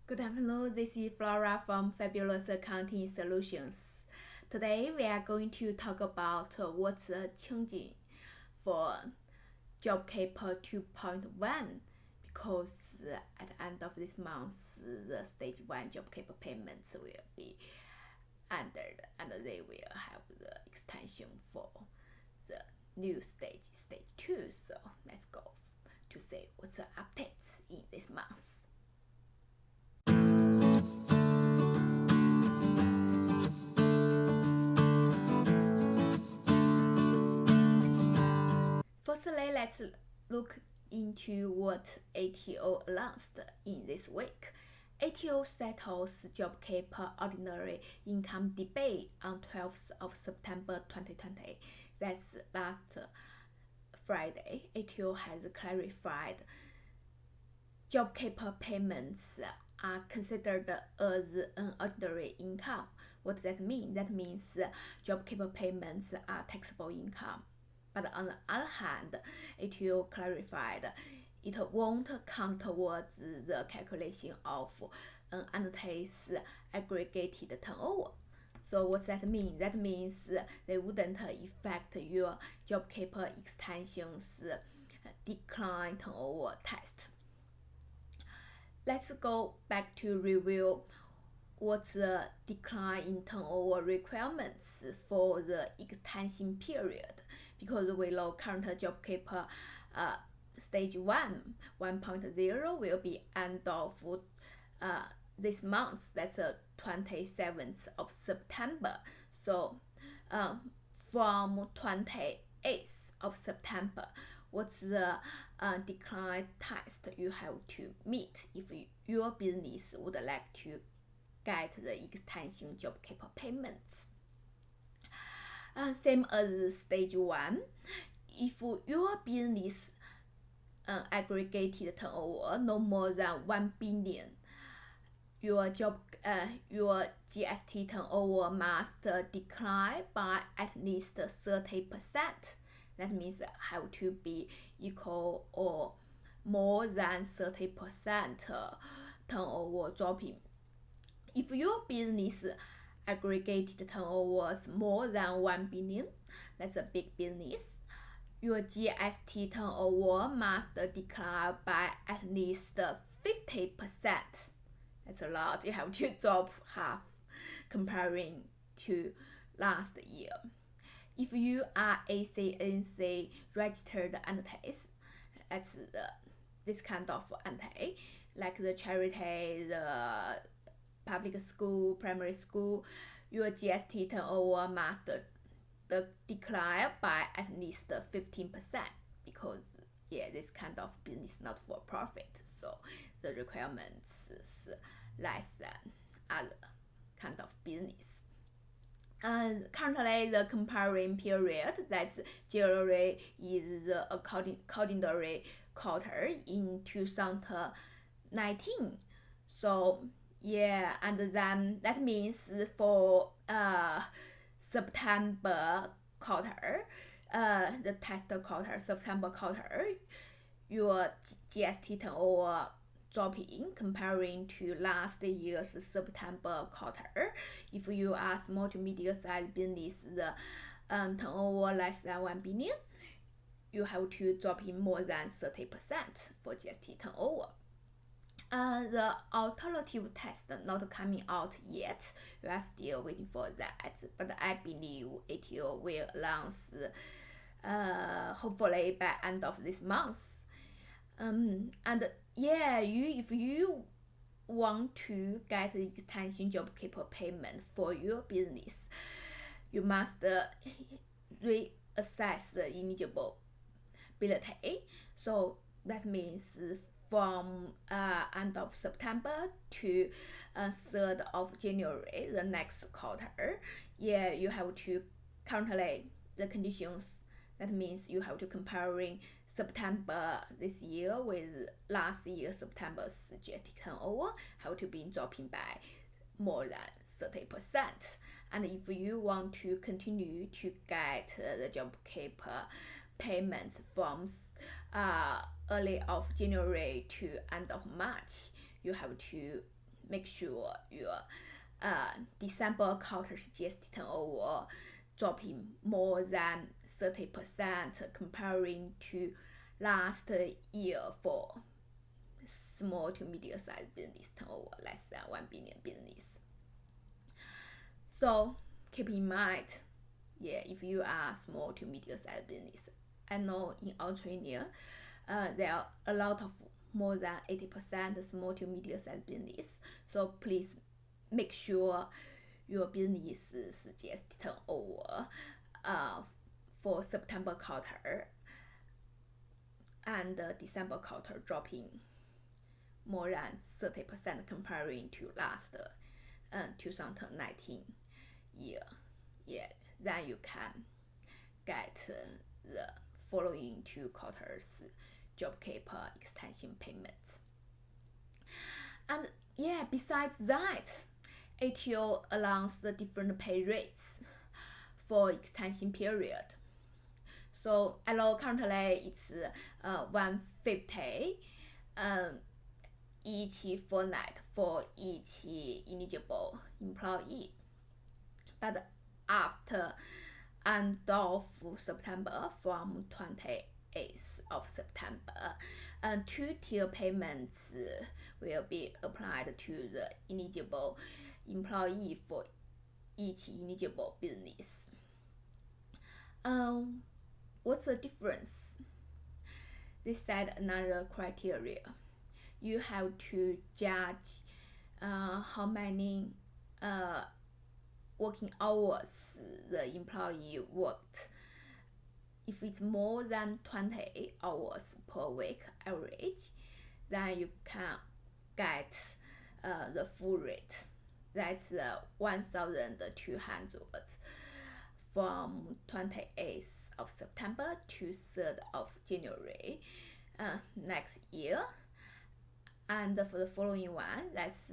Good afternoon, this is Flora from Fabulous Accounting Solutions. Today we are going to talk about what's changing for JobKeeper 2.1 because at the end of this month the stage 1 JobKeeper payments will be ended and they will have the extension for the new stage 2. So let's go to see what's the updates in this month. Firstly, let's look into what ATO announced in this week. ATO settles JobKeeper ordinary income debate on 12th of September 2020. That's last Friday. ATO has clarified JobKeeper payments are considered as an ordinary income. What does that mean? That means JobKeeper payments are taxable income. But on the other hand, ATO clarified it won't count towards the calculation of an entity's aggregated turnover. So what does that mean? That means they wouldn't affect your JobKeeper extension's decline turnover test. Let's go back to review what's the decline in turnover requirements for the extension period, because we know current JobKeeper stage 1 1.0 will be end of this month. That's 27th of September. So from 28th of September, what's the decline test you have to meet if your business would like to get the extension JobKeeper payments? Same as stage 1, if your business aggregated turnover no more than 1 billion, your GST turnover must decline by at least 30%. That means have to be equal or more than 30% turnover dropping. If your business aggregated turnover is more than 1 billion, that's a big business, your GST turnover must decline by at least 50%. That's a lot. You have to drop half comparing to last year. If you are ACNC registered entities, that's this kind of entity, like the charity, the public school, primary school, your GST turnover must decline by at least 15%, because this kind of business not for profit, so the requirements is less than other kind of business. Currently, the comparing period, that's January, is the calendar quarter in 2019. So and then that means for September quarter, the test quarter, September quarter, your GST turnover dropping comparing to last year's September quarter. If you are small to medium-sized business, the turnover less than 1 billion, you have to drop in more than 30% for GST turnover. The alternative test not coming out yet. We are still waiting for that, but I believe ATO will announce hopefully by end of this month. If you want to get the extension JobKeeper payment for your business, you must reassess the eligibility. So that means from end of September to 3rd of January, the next quarter, you have to currently the conditions. That means you have to comparing September this year with last year September's GST turnover, have to be dropping by more than 30%. And if you want to continue to get the JobKeeper payments from early of January to end of March, you have to make sure your December quarter's GST turnover dropping more than 30% comparing to last year for small to medium-sized business turnover less than 1 billion business. So keep in mind, if you are small to medium-sized business, I know in Australia there are a lot of more than 80% small to medium-sized business. So please make sure your business's GST turnover for September quarter and December quarter dropping more than 30% comparing to last 2019 year. Then you can get the following 2 quarters JobKeeper extension payments. And besides that, ATO announced the different pay rates for extension period. So I know currently it's 150 each fortnight for each eligible employee. But after end of September, from 28th of September, 2-tier payments will be applied to the eligible employee for each eligible business. What's the difference? They said another criteria. You have to judge how many working hours the employee worked. If it's more than 20 hours per week average, then you can get the full rate. That's 1,200 from 28th of September to 3rd of January next year. And for the following one, that's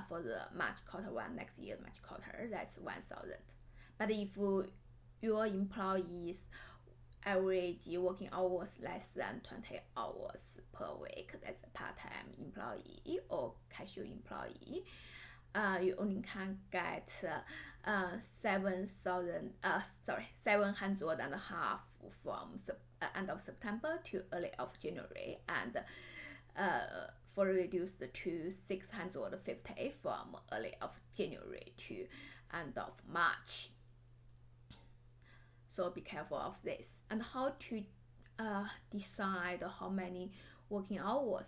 for the March quarter one, next year March quarter, that's 1,000. But if your employees average working hours less than 20 hours per week, that's a part-time employee or casual employee, you only can get 700.5 from end of September to early of January, and for reduced to 650 from early of January to end of March. So be careful of this. And how to decide how many working hours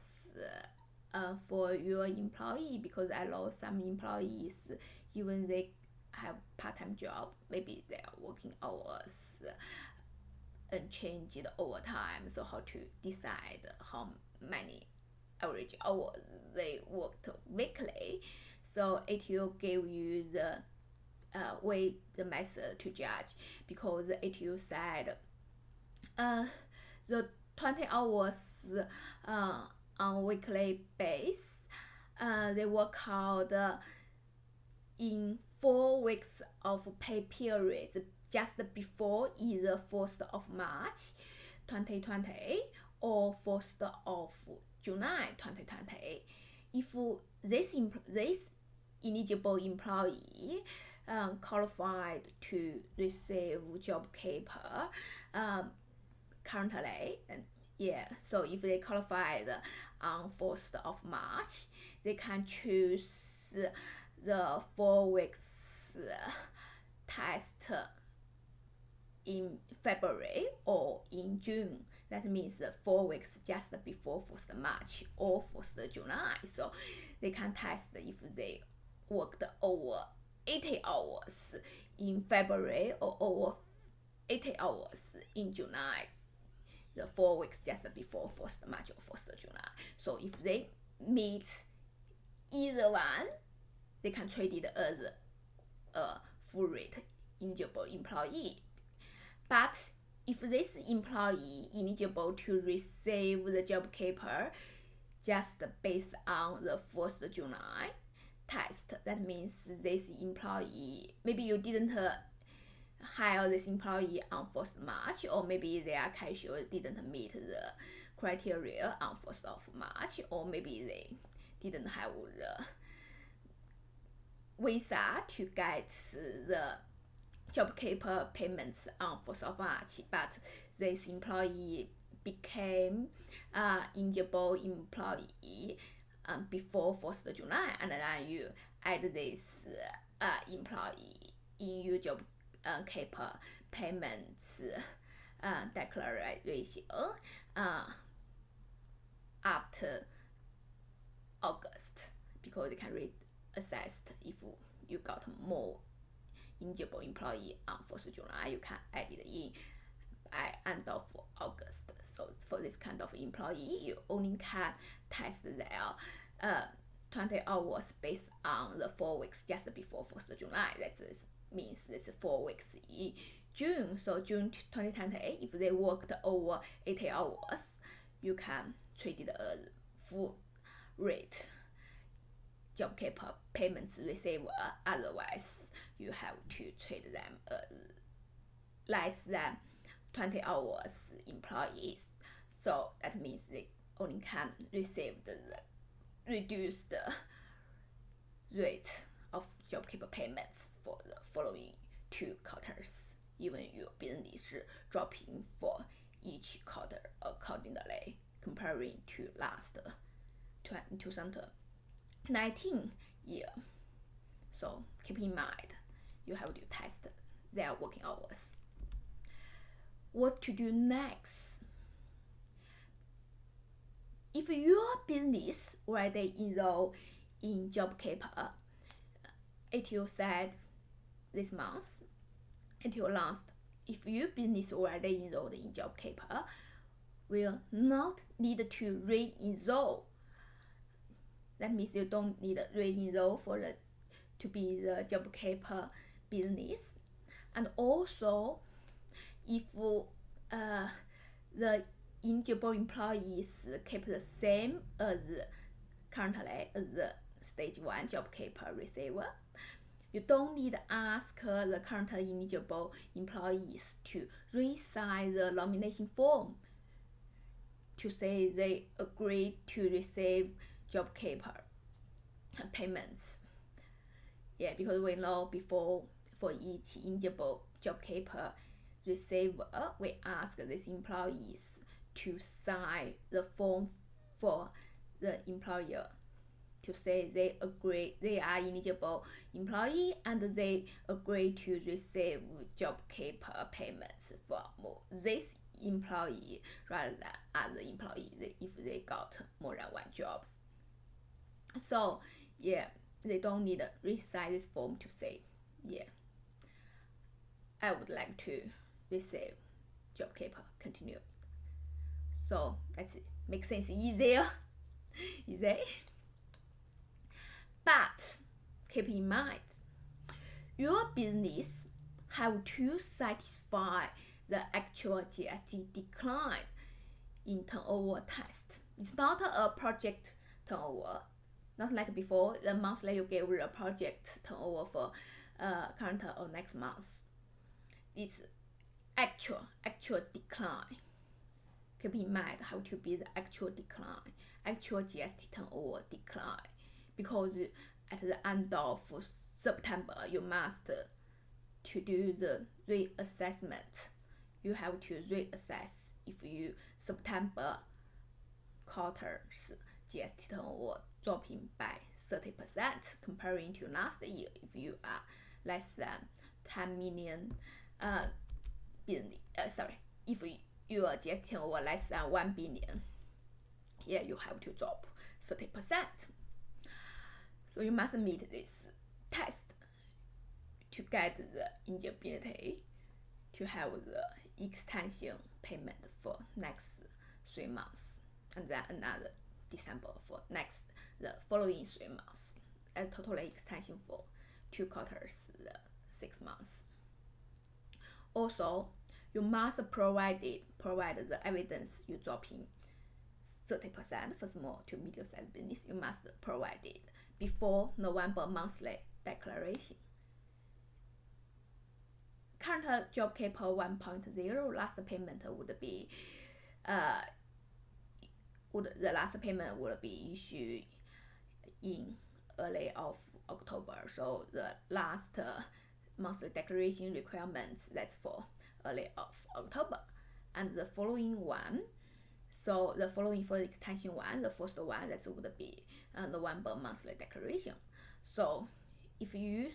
for your employee, because I know some employees, even they have part-time job, maybe their working hours unchanged over time. So how to decide how many average hours they worked weekly? So ATO gave you the the method to judge, because ATO said the 20 hours on weekly base, they work out in 4 weeks of pay periods just before either 1st of March 2020 or 1st of July 2020. If this eligible employee qualified to receive JobKeeper currently, so if they qualified on 1st of March, they can choose the 4 weeks test in February or in June. That means 4 weeks just before 1st March or 1st July. So they can test if they worked over 80 hours in February or over 80 hours in July, the 4 weeks just before 1st March or 1st July. So if they meet either one, they can treat it as a full rate eligible employee. But if this employee eligible to receive the JobKeeper just based on the 1st July test, that means this employee, maybe you didn't hire this employee on 1st March, or maybe they are casual, didn't meet the criteria on 1st of March, or maybe they didn't have the visa to get the JobKeeper payments on 4th of March, but this employee became eligible employee before 4th of July, and then you add this employee in your JobKeeper payments declaration after August, because they can reassess if you got more eligible employee on 4th of July, you can add it in by end of August. So for this kind of employee, you only can test their 20 hours based on the 4 weeks just before 4th of July. That means it's 4 weeks in June. So June 2020, if they worked over 80 hours, you can treat it as full rate JobKeeper payments receiver. Otherwise, you have to treat them as less than 20 hours employees. So that means they only can receive the reduced rate of JobKeeper payments for the following 2 quarters, even your business dropping for each quarter accordingly, comparing to last 2019 year. So keep in mind, you have to test their working hours. What to do next? If your business already enrolled in JobKeeper until said this month, until last, if your business already enrolled in JobKeeper, will not need to re-enroll. That means you don't need to re-enroll to be the JobKeeper business. And also, if the eligible employees keep the same as currently as the stage 1 JobKeeper receiver, you don't need to ask the current eligible employees to re-sign the nomination form to say they agree to receive JobKeeper payments. Yeah, because we know before for each eligible JobKeeper receiver, we ask these employees to sign the form for the employer to say they agree they are eligible employee and they agree to receive JobKeeper payments from this employee rather than other employee if they got more than 1 job. So yeah, they don't need to re-sign this form to say, yeah, I would like to receive JobKeeper continue. So that's it. Makes sense easier. Easy. But keep in mind, your business have to satisfy the actual GST decline in turnover test. It's not a project turnover. Not like before, the monthly you give a project turnover for current or next month. It's actual decline. Keep in mind how to be the actual decline, actual GST turnover decline, because at the end of September you must to do the reassessment. You have to reassess if you September quarter's GST turnover dropping by 30% comparing to last year. If you are less than 10 million business, if your GST turnover less than 1 billion, yeah, you have to drop 30%. So you must meet this test to get the eligibility to have the extension payment for next 3 months, and then another December for the following 3 months, and totally extension for 2 quarters, 6 months. Also, you must provide the evidence you dropping 30% for small to medium-sized business. You must provide it before November monthly declaration. Current JobKeeper 1.0 last payment would be the last payment would be issued in early of October. So the last monthly declaration requirements, that's for early of October. And the following one, so the following for the extension one, the first one, that would be November monthly declaration. So if you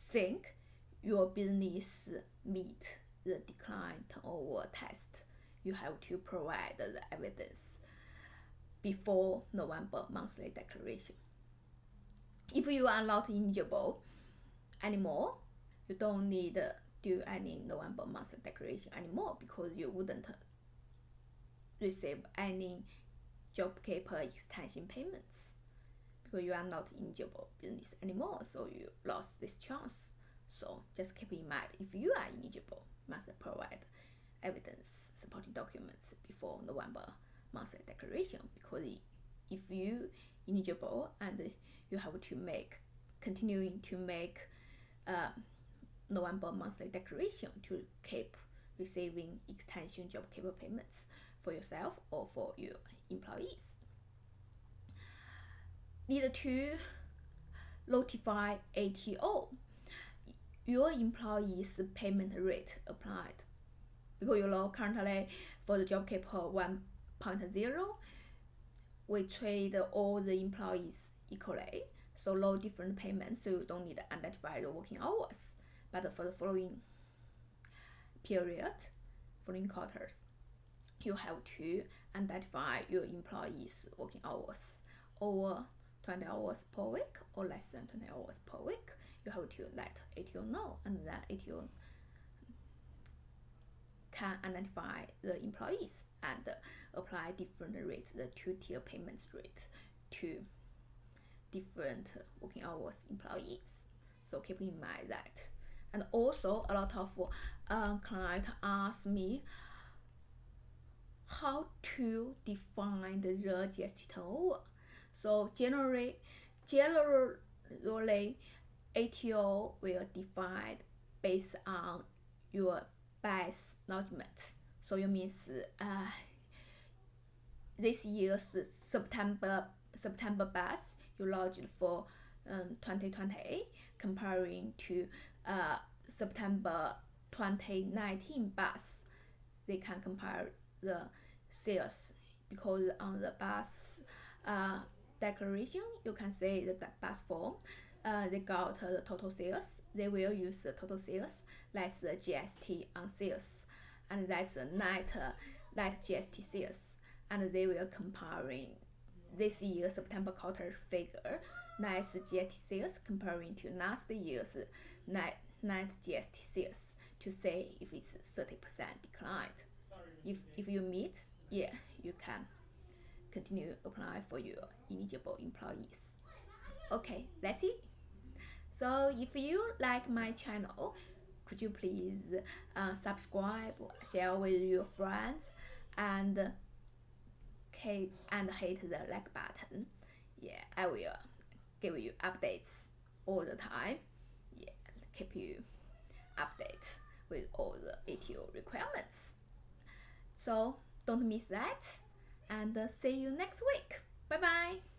think your business meet the decline turnover test, you have to provide the evidence before November monthly declaration. If you are not eligible anymore, you don't need to do any November monthly declaration anymore, because you wouldn't receive any JobKeeper extension payments, because you are not eligible business anymore, so you lost this chance. So just keep in mind, if you are eligible, must provide evidence supporting documents before November monthly declaration, because if you eligible and you have to continuing to make November monthly declaration to keep receiving extension JobKeeper payments for yourself or for your employees. Need to notify ATO your employees' payment rate applied, because you know currently for the JobKeeper 1.0, we treat all the employees equally, so no different payments, so you don't need to identify the working hours. But for the following period, following quarters, you have to identify your employees' working hours over 20 hours per week or less than 20 hours per week. You have to let ATO know, and then ATO can identify the employees and apply different rates, the two-tier payments rate, to different working hours employees. So keep in mind that. And also a lot of clients ask me how to define the GST turnover. So generally ATO will define based on your base lodgement. So it means this year's September base you lodged for 2020 comparing to September 2019 base. They can compare the sales, because on the bus declaration you can say that the bus form they got the total sales. They will use the total sales less the GST on sales, and that's the net GST sales, and they will comparing this year's September quarter figure net GST sales comparing to last year's net GST sales to say if it's 30% decline. If you meet, yeah, you can continue apply for your eligible employees. Okay, that's it. So if you like my channel, could you please subscribe, share with your friends, and hit the like button. Yeah, I will give you updates all the time. Yeah, keep you update with all the ATO requirements. So don't miss that, and see you next week. Bye bye.